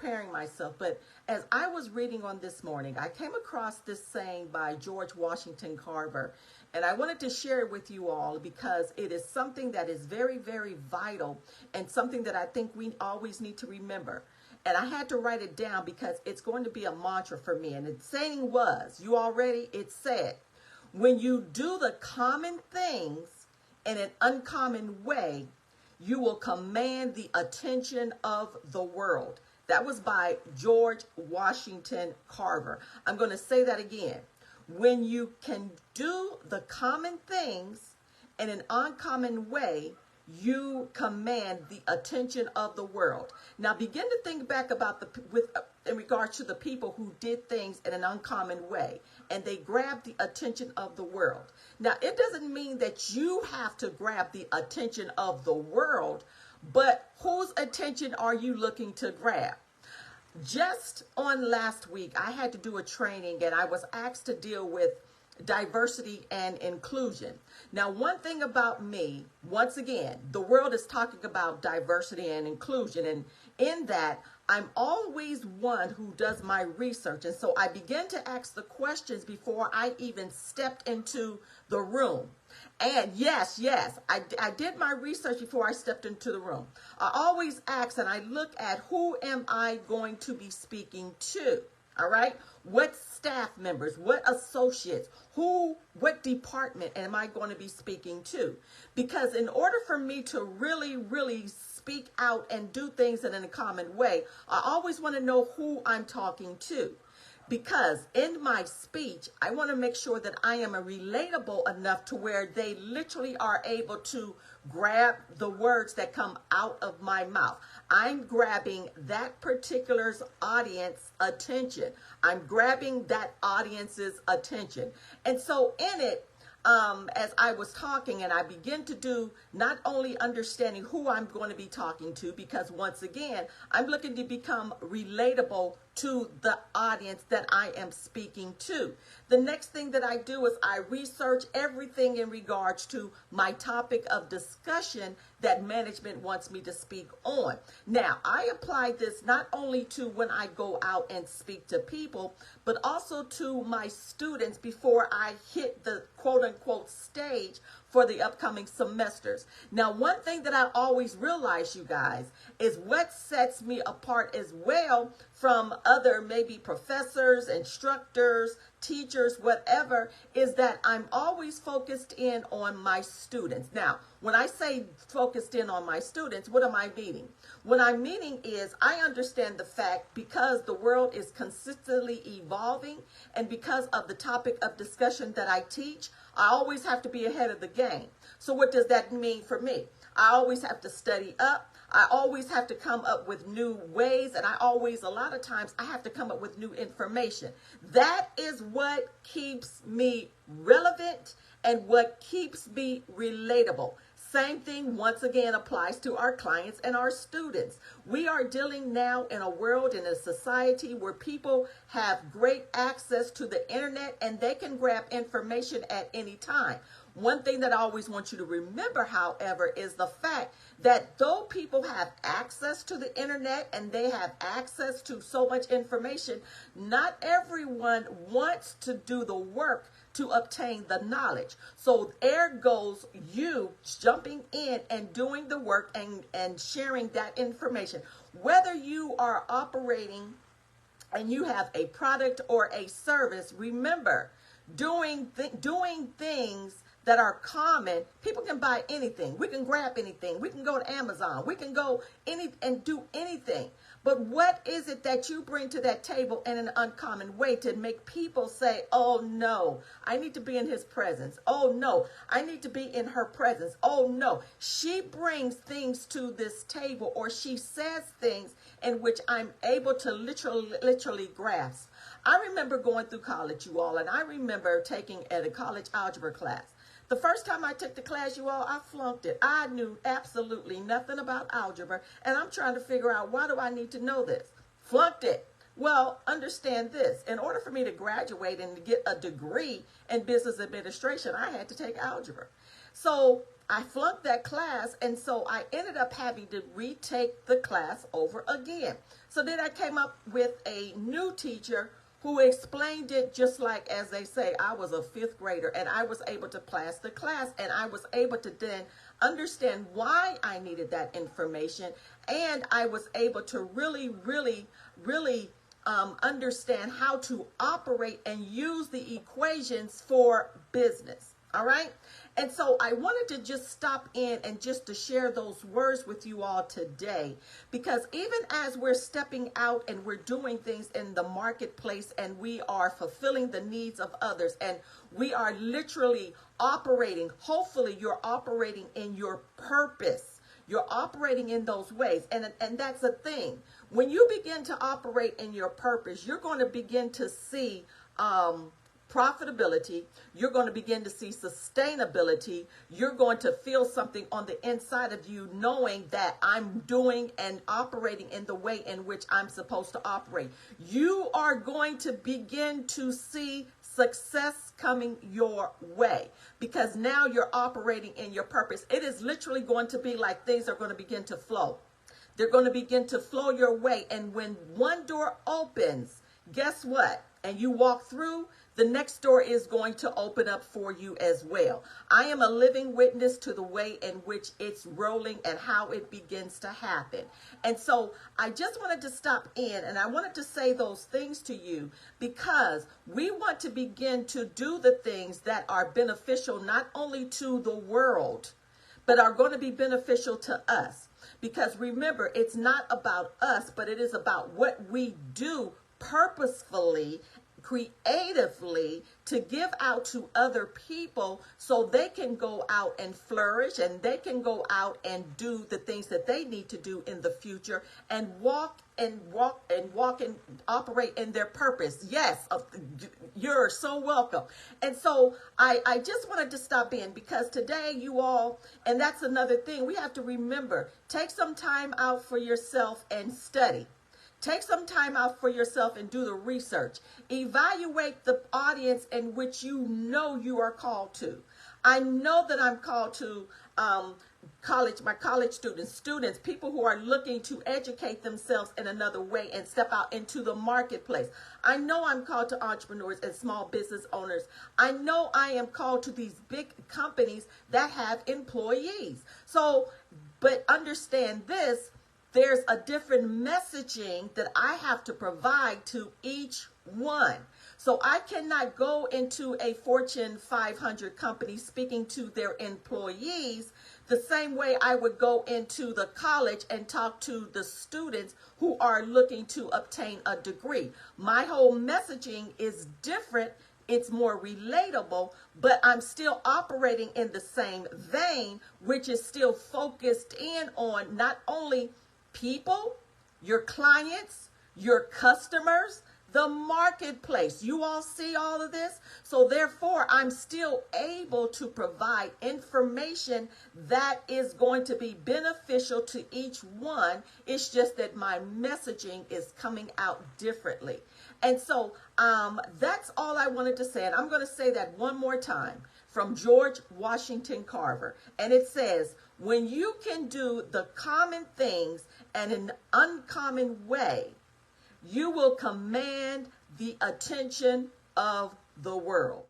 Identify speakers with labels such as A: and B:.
A: preparing myself, but as I was reading on this morning, I came across this saying by George Washington Carver, and I wanted to share it with you all because it is something that is very, very vital and something that I think we always need to remember. And I had to write it down because it's going to be a mantra for me. And the saying was, it said, when you do the common things in an uncommon way, you will command the attention of the world. That was by George Washington Carver. I'm going to say that again. When you can do the common things in an uncommon way, you command the attention of the world. Now begin to think back about in regards to the people who did things in an uncommon way and they grabbed the attention of the world. Now it doesn't mean that you have to grab the attention of the world, but whose attention are you looking to grab? Just on last week, I had to do a training and I was asked to deal with diversity and inclusion. Now, one thing about me, once again, the world is talking about diversity and inclusion. And in that, I'm always one who does my research. And so I began to ask the questions before I even stepped into the room. And yes, I did my research before I stepped into the room. I always ask and I look at who am I going to be speaking to? All right. What staff members, what associates, what department am I going to be speaking to? Because in order for me to really, really speak out and do things in a common way, I always want to know who I'm talking to. Because in my speech, I want to make sure that I am relatable enough to where they literally are able to grab the words that come out of my mouth. I'm grabbing that particular audience attention. I'm grabbing that audience's attention. And so in it, as I was talking and I begin to do not only understanding who I'm going to be talking to, because once again, I'm looking to become relatable to the audience that I am speaking to. The next thing that I do is I research everything in regards to my topic of discussion that management wants me to speak on. Now, I apply this not only to when I go out and speak to people, but also to my students before I hit the quote unquote stage for the upcoming semesters. Now, one thing that I always realize, you guys, is what sets me apart as well from other maybe professors, instructors, teachers, whatever, is that I'm always focused in on my students. Now, when I say focused in on my students, what am I meaning? What I'm meaning is I understand the fact because the world is consistently evolving and because of the topic of discussion that I teach, I always have to be ahead of the game. So what does that mean for me? I always have to study up. I always have to come up with new ways, and a lot of times I have to come up with new information. That is what keeps me relevant and what keeps me relatable. Same thing once again applies to our clients and our students. We are dealing now in a world, in a society where people have great access to the internet and they can grab information at any time. One thing that I always want you to remember, however, is the fact that though people have access to the internet and they have access to so much information, not everyone wants to do the work to obtain the knowledge. So there goes you jumping in and doing the work and sharing that information. Whether you are operating and you have a product or a service, remember, doing things that are common, people can buy anything. We can grab anything. We can go to Amazon. We can go and do anything. But what is it that you bring to that table in an uncommon way to make people say, oh no, I need to be in his presence. Oh no, I need to be in her presence. Oh no, she brings things to this table, or she says things in which I'm able to literally grasp. I remember going through college, you all, and I remember taking a college algebra class. The first time I took the class, you all, I flunked it. I knew absolutely nothing about algebra, and I'm trying to figure out, why do I need to know this? Flunked it. Well, understand this. In order for me to graduate and to get a degree in business administration, I had to take algebra. So I flunked that class, and so I ended up having to retake the class over again. So then I came up with a new teacher who explained it just like, as they say, I was a fifth grader, and I was able to pass the class, and I was able to then understand why I needed that information, and I was able to really understand how to operate and use the equations for business. All right. And so I wanted to just stop in and just to share those words with you all today, because even as we're stepping out and we're doing things in the marketplace and we are fulfilling the needs of others, and we are literally operating, hopefully you're operating in your purpose. You're operating in those ways. And that's the thing. When you begin to operate in your purpose, you're going to begin to see profitability. You're going to begin to see sustainability. You're going to feel something on the inside of you, knowing that I'm doing and operating in the way in which I'm supposed to operate. You are going to begin to see success coming your way, because now you're operating in your purpose. It is literally going to be like things are going to begin to flow. They're going to begin to flow your way. And when one door opens, guess what? And you walk through, the next door is going to open up for you as well. I am a living witness to the way in which it's rolling and how it begins to happen. And so I just wanted to stop in and I wanted to say those things to you, because we want to begin to do the things that are beneficial not only to the world, but are going to be beneficial to us. Because remember, it's not about us, but it is about what we do purposefully, creatively, to give out to other people so they can go out and flourish, and they can go out and do the things that they need to do in the future, and walk and operate in their purpose. Yes, you're so welcome. And so I just wanted to stop in, because today you all, and that's another thing, we have to remember, take some time out for yourself and study. Take some time out for yourself and do the research. Evaluate the audience in which you know you are called to. I know that I'm called to my college students, people who are looking to educate themselves in another way and step out into the marketplace. I know I'm called to entrepreneurs and small business owners. I know I am called to these big companies that have employees. So, but understand this, there's a different messaging that I have to provide to each one. So I cannot go into a Fortune 500 company speaking to their employees the same way I would go into the college and talk to the students who are looking to obtain a degree. My whole messaging is different. It's more relatable, but I'm still operating in the same vein, which is still focused in on not only people, your clients, your customers, the marketplace. You all see all of this? So therefore, I'm still able to provide information that is going to be beneficial to each one. It's just that my messaging is coming out differently. And so that's all I wanted to say. And I'm going to say that one more time from George Washington Carver. And it says, when you can do the common things in an uncommon way, you will command the attention of the world.